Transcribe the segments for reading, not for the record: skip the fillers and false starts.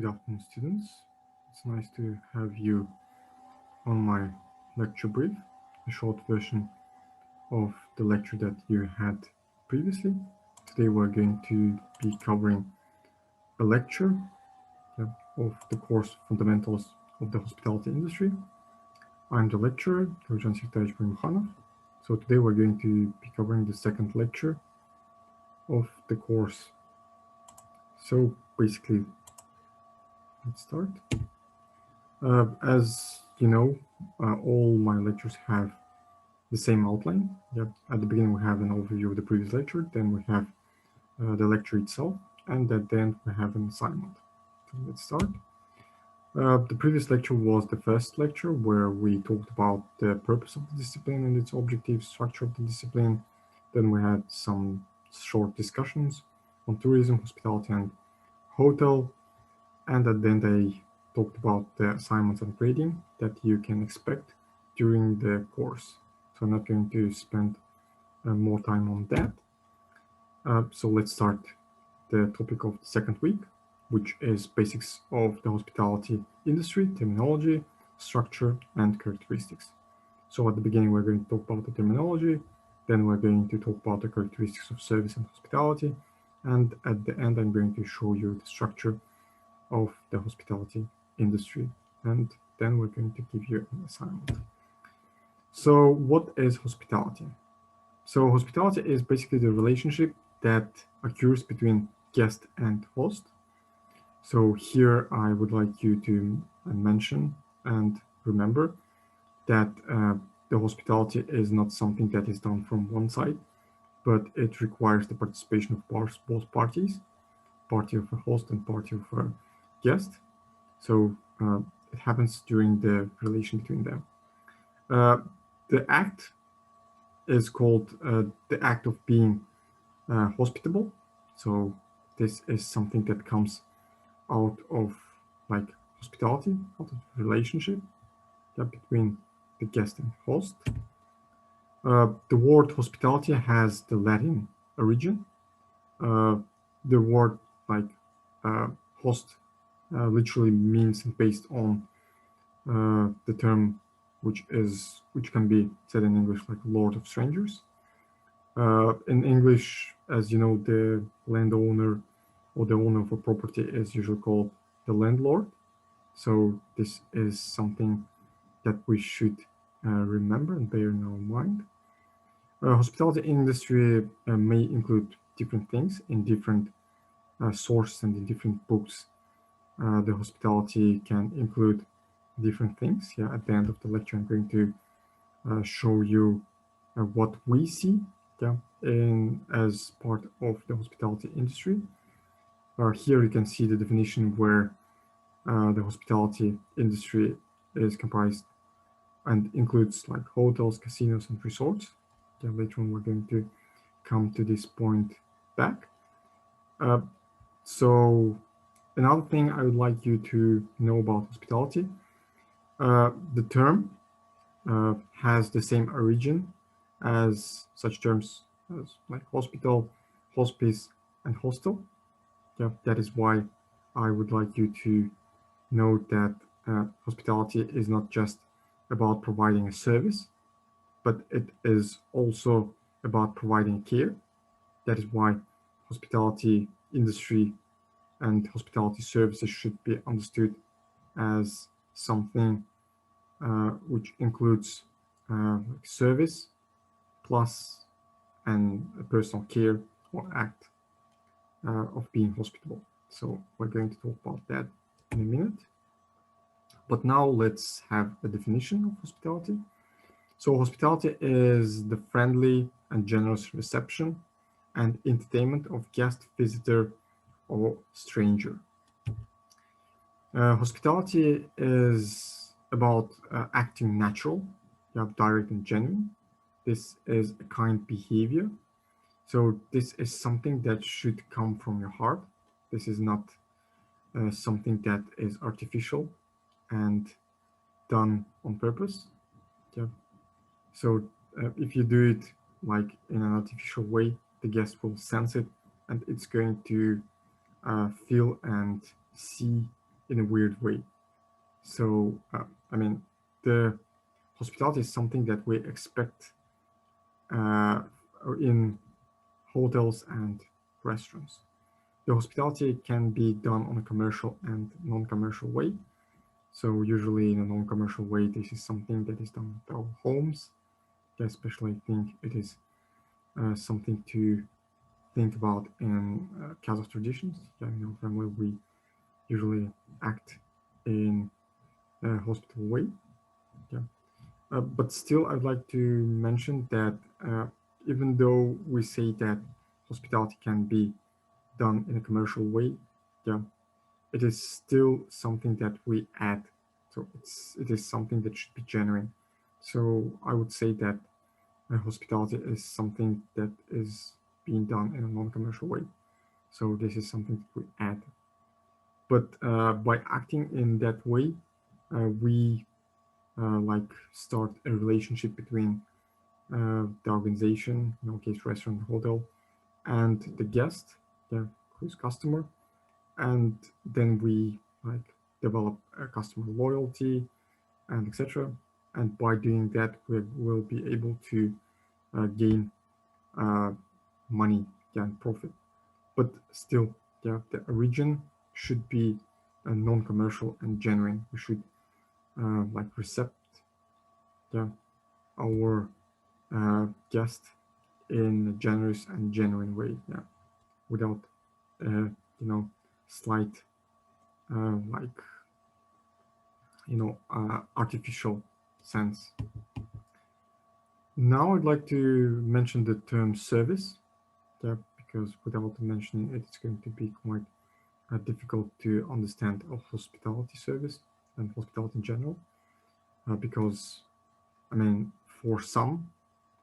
Good afternoon, students. It's nice to have you on my lecture brief, a short version of the lecture that you had previously. Today we're going to be covering a lecture of the course Fundamentals of the Hospitality Industry. I'm the lecturer, Untitled. So today we're going to be covering the second lecture of the course. So basically, let's start. As you know, all my lectures have the same outline. At the beginning, we have an overview of the previous lecture, then we have the lecture itself, and at the end, we have an assignment. So let's start. The previous lecture was the first lecture where we talked about the purpose of the discipline and its objectives, structure of the discipline. Then we had some short discussions on tourism, hospitality, and hotel. And at the end, I talked about the assignments and grading that you can expect during the course. So I'm not going to spend more time on that. So let's start the topic of the second week, which is basics of the hospitality industry, terminology, structure, and characteristics. So at the beginning, we're going to talk about the terminology, then we're going to talk about the characteristics of service and hospitality, and at the end, I'm going to show you the structure of the hospitality industry, and then we're going to give you an assignment. So what is hospitality? So hospitality is basically the relationship that occurs between guest and host. So here I would like you to mention and remember that the hospitality is not something that is done from one side, but it requires the participation of both parties, party of a host and party of a guest. So it happens during the relation between them. The act is called the act of being hospitable. So this is something that comes out of like hospitality, out of relationship between the guest and host. The word hospitality has the Latin origin. The word like host literally means based on the term which can be said in English like Lord of Strangers. In English, as you know, the landowner or the owner of a property is usually called the landlord. So this is something that we should remember and bear in our mind. Hospitality industry may include different things in different sources and in different books. The hospitality can include different things. At the end of the lecture, I'm going to show you what we see as part of the hospitality industry. Here you can see the definition where the hospitality industry is comprised and includes like hotels, casinos, and resorts. Later on, we're going to come to this point back. So another thing I would like you to know about hospitality, the term has the same origin as such terms as like hospital, hospice, and hostel. That is why I would like you to note that hospitality is not just about providing a service, but it is also about providing care. That is why hospitality industry and hospitality services should be understood as something which includes service plus and personal care or act of being hospitable. So we're going to talk about that in a minute. But now let's have a definition of hospitality. So hospitality is the friendly and generous reception and entertainment of guest, visitor, or stranger. Hospitality is about acting natural, direct and genuine. This is a kind behavior. So this is something that should come from your heart. This is not something that is artificial and done on purpose. So if you do it like in an artificial way, the guest will sense it and it's going to feel and see in a weird way. So, I mean, the hospitality is something that we expect in hotels and restaurants. The hospitality can be done on a commercial and non-commercial way. So usually in a non-commercial way, this is something that is done at our homes. I especially think it is something to think about in Kazakh traditions. In our family, we usually act in a hospital way. But still, I'd like to mention that even though we say that hospitality can be done in a commercial way, it is still something that we add. So it is something that should be genuine. So I would say that hospitality is something that is being done in a non-commercial way. So this is something that we add. But by acting in that way, we like start a relationship between the organization, in our case, restaurant, hotel, and the guest, who's customer, and then we like develop a customer loyalty and etc. And by doing that, we will be able to gain money and profit. But still, the origin should be non-commercial and genuine. We should like accept our guest in a generous and genuine way, without slight like artificial sense. Now I'd like to mention the term service, because without mentioning it, it's going to be quite difficult to understand a hospitality service and hospitality in general, because I mean, for some,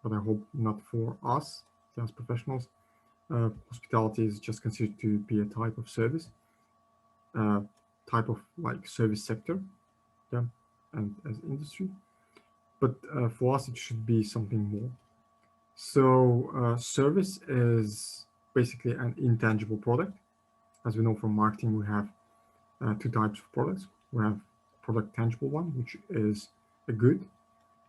but I hope not for us as professionals, hospitality is just considered to be a type of service, type of like service sector, and as industry. But for us, it should be something more. So service is basically an intangible product. As we know from marketing, we have two types of products. We have product tangible one, which is a good,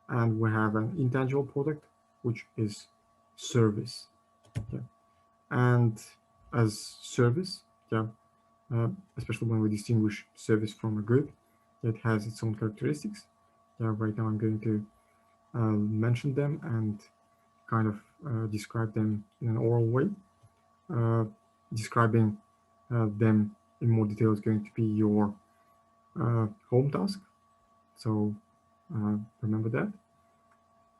and we have an intangible product, which is service. And as service, especially when we distinguish service from a good, it has its own characteristics. Right now I'm going to mention them and kind of describe them in an oral way. Describing them in more detail is going to be your home task. So remember that.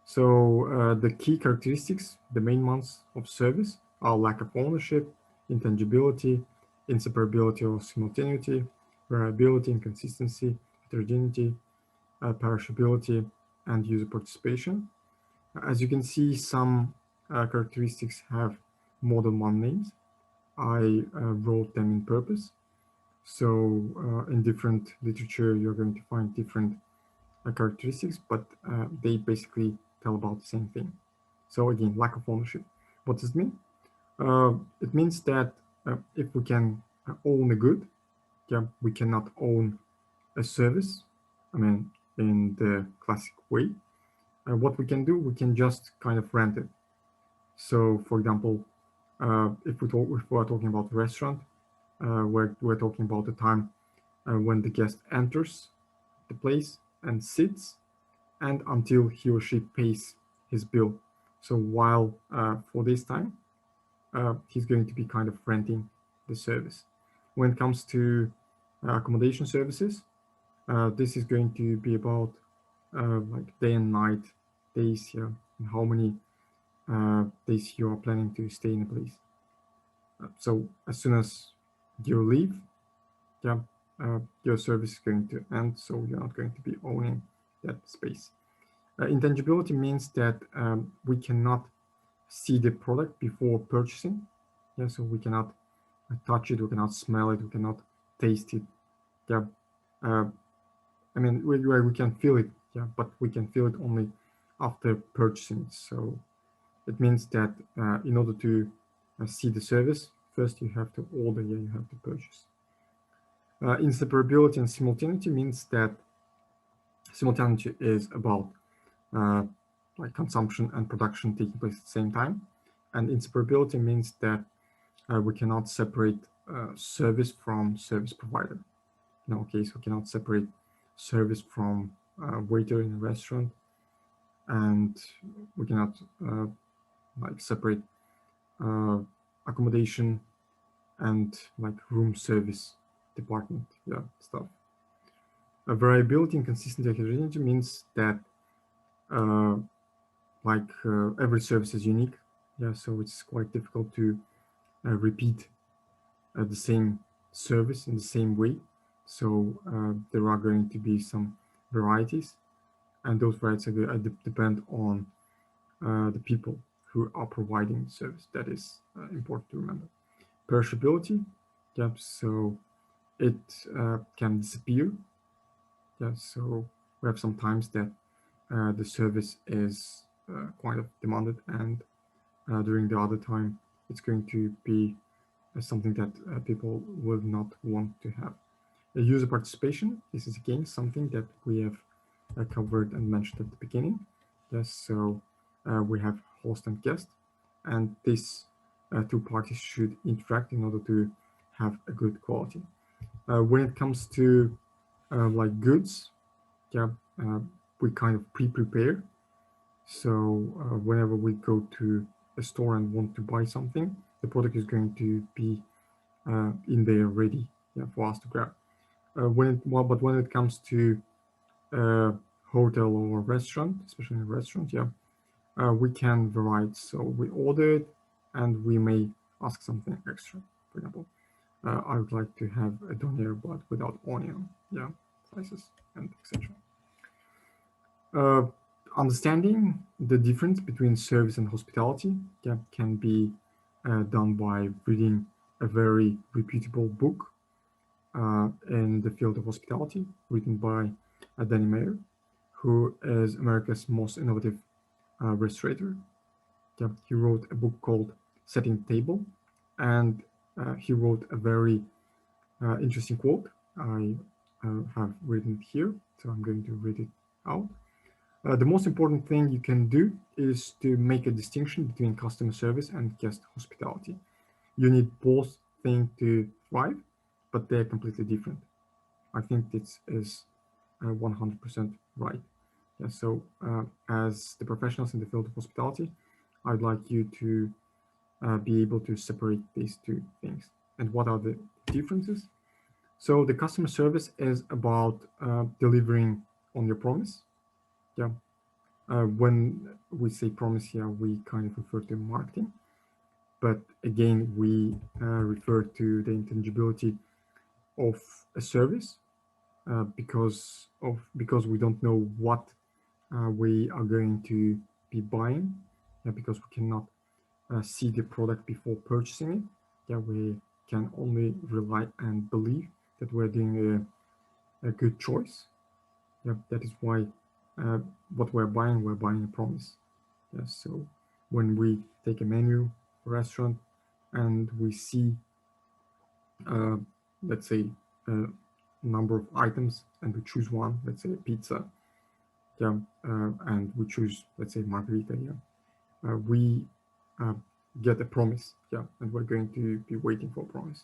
So the key characteristics, the main ones of service, are lack of ownership, intangibility, inseparability or simultaneity, variability and consistency, heterogeneity, perishability, and user participation. As you can see, some characteristics have more than one names. I wrote them in purpose. So in different literature, you're going to find different characteristics, but they basically tell about the same thing. So again, lack of ownership. What does it mean? It means that if we can own a good, we cannot own a service. I mean, in the classic way. What we can do, we can just kind of rent it. So, for example, if we are talking about a restaurant, we're talking about the time when the guest enters the place and sits, and until he or she pays his bill. So while for this time, he's going to be kind of renting the service. When it comes to accommodation services, this is going to be about like day and night days here, and how many days you are planning to stay in a place. So as soon as you leave, your service is going to end, so you're not going to be owning that space. Intangibility means that we cannot see the product before purchasing. So we cannot touch it, we cannot smell it, we cannot taste it. I mean, we can feel it, but we can feel it only after purchasing. So it means that in order to see the service, first you have to order, you have to purchase. Inseparability and simultaneity means that simultaneity is about like consumption and production taking place at the same time. And inseparability means that we cannot separate service from service provider. In our case, we cannot separate service from waiter in a restaurant, and we cannot like separate accommodation and like room service department, stuff. Variability and consistent heterogeneity means that every service is unique, so it's quite difficult to repeat the same service in the same way. So there are going to be some varieties, and those varieties are depend on the people who are providing the service. That is important to remember. Perishability, so it can disappear. So we have some times that the service is quite demanded, and during the other time, it's going to be something that people will not want to have. User participation, this is again something that we have covered and mentioned at the beginning. So we have host and guest, and these two parties should interact in order to have a good quality. When it comes to like goods, we kind of pre-prepare. So whenever we go to a store and want to buy something, the product is going to be in there ready for us to grab. But when it comes to hotel or restaurant, especially in a restaurant, we can vary. So we order it, and we may ask something extra. For example, I would like to have a doner, but without onion, slices, and etc. Understanding the difference between service and hospitality can be done by reading a very reputable book in the field of hospitality, written by Danny Meyer, who is America's most innovative restaurator. He wrote a book called Setting the Table, and he wrote a very interesting quote. I have written it here, so I'm going to read it out. The most important thing you can do is to make a distinction between customer service and guest hospitality. You need both things to thrive, but they're completely different. I think this is 100% right. So as the professionals in the field of hospitality, I'd like you to be able to separate these two things. And what are the differences? So the customer service is about delivering on your promise. When we say promise here, we kind of refer to marketing. But again, we refer to the intangibility of a service because we don't know what we are going to be buying, because we cannot see the product before purchasing it. We can only rely and believe that we're doing a good choice. That is why what we're buying a promise. So when we take a menu restaurant and we see let's say a number of items, and we choose one, let's say a pizza, and we choose, let's say, margarita, we get a promise, and we're going to be waiting for a promise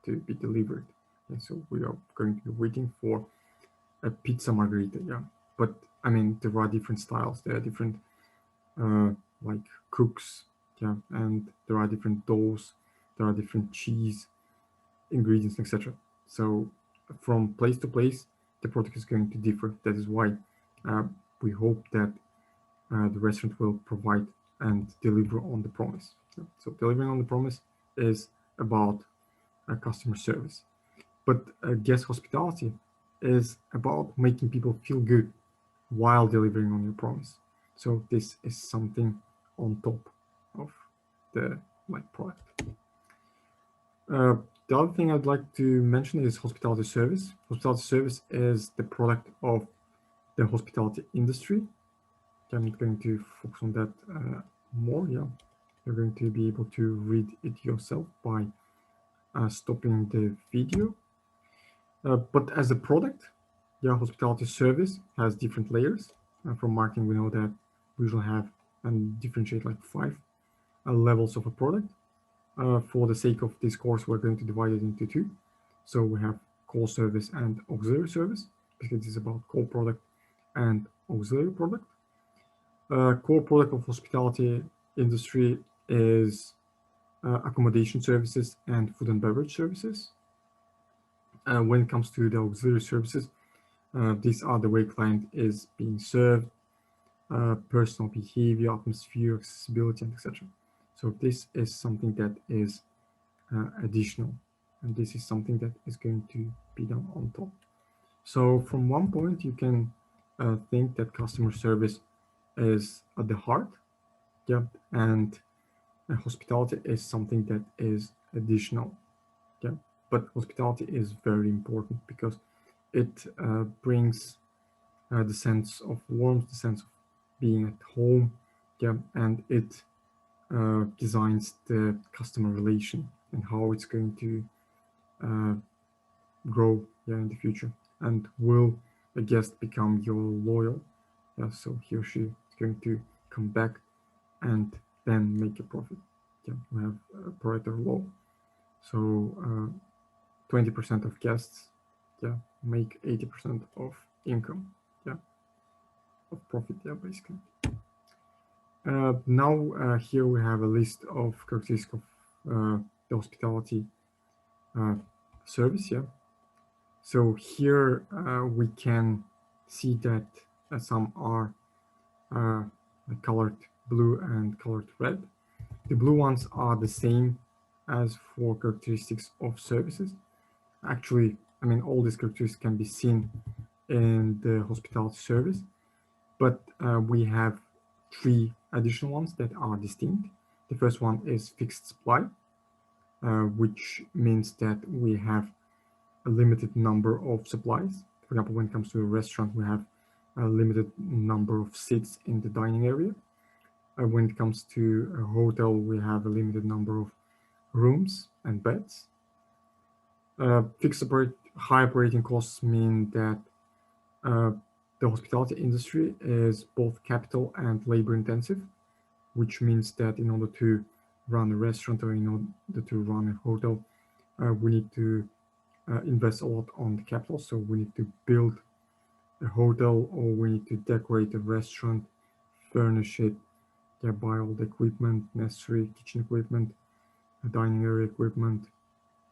to be delivered. And so we are going to be waiting for a pizza margarita, but I mean, there are different styles, there are different like cooks, and there are different doughs, there are different cheese ingredients, etc. So from place to place, the product is going to differ. That is why we hope that the restaurant will provide and deliver on the promise. So delivering on the promise is about customer service. But guest hospitality is about making people feel good while delivering on your promise. So this is something on top of the product. The other thing I'd like to mention is hospitality service. Hospitality service is the product of the hospitality industry. I'm not going to focus on that more. You're going to be able to read it yourself by stopping the video. But as a product, yeah, hospitality service has different layers. From marketing, we know that we usually have and differentiate like 5 levels of a product. For the sake of this course, we're going to divide it into 2. So we have core service and auxiliary service, because this is about core product and auxiliary product. Core product of hospitality industry is accommodation services and food and beverage services. When it comes to the auxiliary services, these are the way client is being served, personal behavior, atmosphere, accessibility, and etc. So this is something that is additional, and this is something that is going to be done on top. So from one point, you can think that customer service is at the heart, yeah, and hospitality is something that is additional, yeah. But hospitality is very important because it brings the sense of warmth, the sense of being at home, yeah, and it designs the customer relation and how it's going to grow, yeah, in the future. And will a guest become your loyal? Yeah, so he or she is going to come back and then make a profit. Yeah, we have a Pareto law. So 20% of guests, yeah, make 80% of income, yeah, of profit, yeah, basically. Now here we have a list of characteristics of the hospitality service, yeah. So here we can see that some are colored blue and colored red. The blue ones are the same as for characteristics of services. Actually, I mean, all these characteristics can be seen in the hospitality service, but we have 3 additional ones that are distinct. The first one is fixed supply, which means that we have a limited number of supplies. For example, when it comes to a restaurant, we have a limited number of seats in the dining area. When it comes to a hotel, we have a limited number of rooms and beds. Fixed high operating costs mean that the hospitality industry is both capital and labor intensive, which means that in order to run a restaurant or in order to run a hotel, we need to invest a lot on the capital. So we need to build a hotel, or we need to decorate a restaurant, furnish it, buy all the equipment, necessary kitchen equipment, dining area equipment,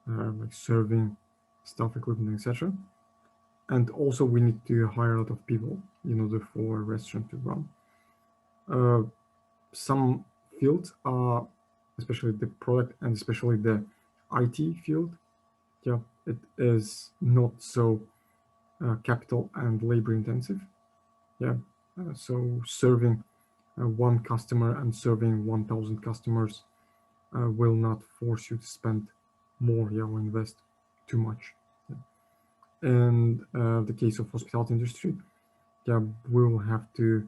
like serving staff equipment, etc. And also we need to hire a lot of people in order for a restaurant to run. Some fields are, especially the product and especially the IT field, yeah, it is not so capital and labor intensive. Yeah, so serving one customer and serving 1,000 customers will not force you to spend more, yeah, or invest too much. Yeah. In the case of hospitality industry, yeah, we will have to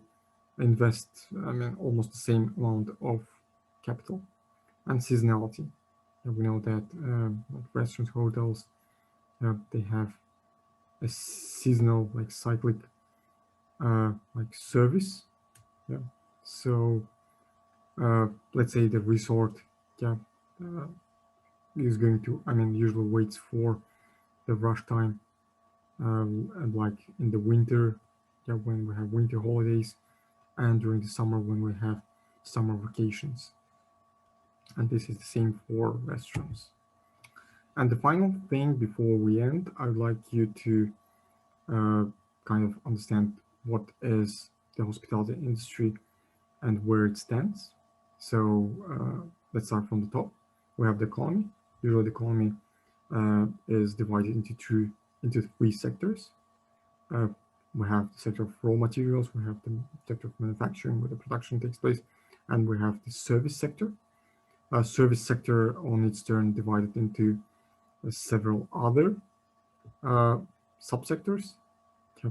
invest, I mean, almost the same amount of capital. And seasonality. We know that like restaurants, hotels, they have a seasonal, like cyclic, like service. Yeah. So let's say the resort, yeah, is going to, I mean, usually waits for the rush time, and like in the winter, yeah, when we have winter holidays, and during the summer when we have summer vacations. And this is the same for restaurants. And the final thing before we end, I'd like you to kind of understand what is the hospitality industry and where it stands. So let's start from the top. We have the economy. Usually the economy is divided into 3 sectors. We have the sector of raw materials, we have the sector of manufacturing where the production takes place, and we have the service sector. Service sector on its turn divided into several other subsectors.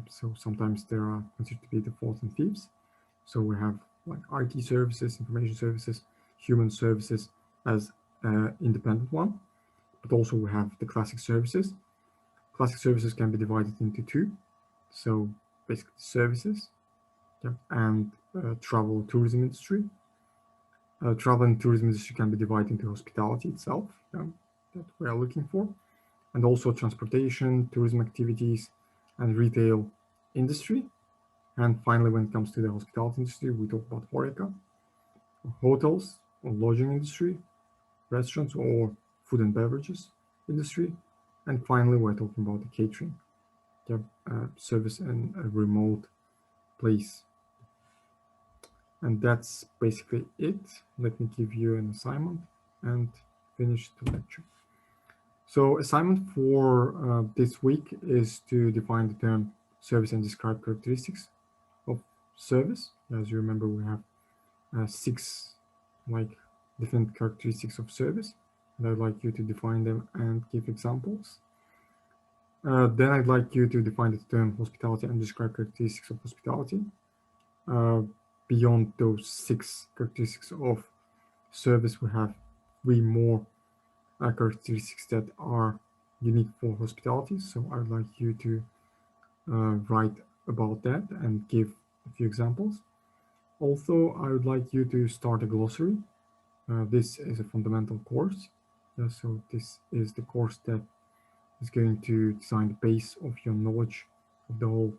So sometimes there are considered to be the 4th and 5th. So we have like IT services, information services, human services as independent one, but also we have the classic services. Classic services can be divided into two. So basically services, and travel tourism industry. Travel and tourism industry can be divided into hospitality itself, that we are looking for, and also transportation, tourism activities, and retail industry. And finally, when it comes to the hospitality industry, we talk about HoReCa, hotels or lodging industry, restaurants or food and beverages industry. And finally, we're talking about the catering, service in a remote place. And that's basically it. Let me give you an assignment and finish the lecture. So assignment for this week is to define the term service and describe characteristics of service. As you remember, we have 6 different characteristics of service, and I'd like you to define them and give examples. Then I'd like you to define the term hospitality and describe characteristics of hospitality. Beyond those 6 characteristics of service, we have 3 more characteristics that are unique for hospitality. So I'd like you to write about that and give a few examples. Also, I would like you to start a glossary. This is a fundamental course. So this is the course that is going to design the base of your knowledge of the whole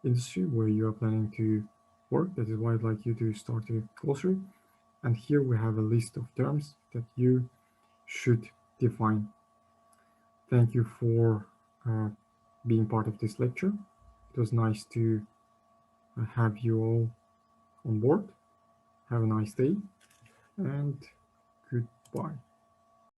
industry where you are planning to work. That is why I'd like you to start a glossary. And here we have a list of terms that you should define. Thank you for being part of this lecture. It was nice to have you all on board. Have a nice day and goodbye.